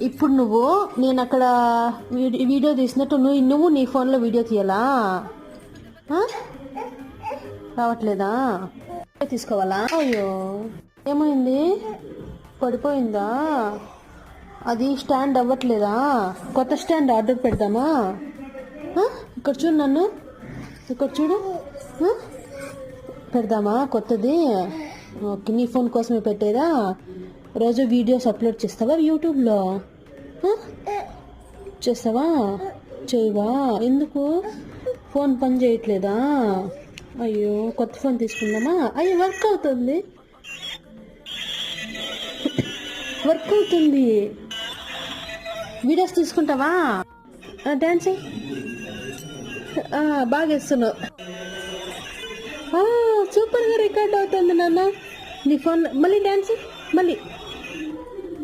ఇప్పుడు నేను అక్కడ వీడియో తీసినట్టు నువ్వు నీ ఫోన్లో వీడియో తీయాలా? రావట్లేదా? తీసుకోవాలా? అయ్యో, ఏమైంది? పడిపోయిందా? అది స్టాండ్ అవ్వట్లేదా? కొత్త స్టాండ్ ఆర్డర్ పెడదామా? ఇక్కడ చూడు, నన్ను ఇక్కడ చూడు. పెడదామా కొత్తది? ఓకే, నీ ఫోన్ కోసమే పెట్టేదా? రోజు వీడియోస్ అప్లోడ్ చేస్తావా యూట్యూబ్లో? చేస్తావా? చేయవా? ఎందుకు? ఫోన్ పని చేయట్లేదా? అయ్యో, కొత్త ఫోన్ తీసుకుందామా? అయ్యో, వర్క్ అవుతుంది. వీడియోస్ తీసుకుంటావా? డాన్స్ బాగా వేస్తున్నావు. సూపర్గా రికార్డ్ అవుతుంది నాన్న నీ ఫోన్. మళ్ళీ డాన్స్, మళ్ళీ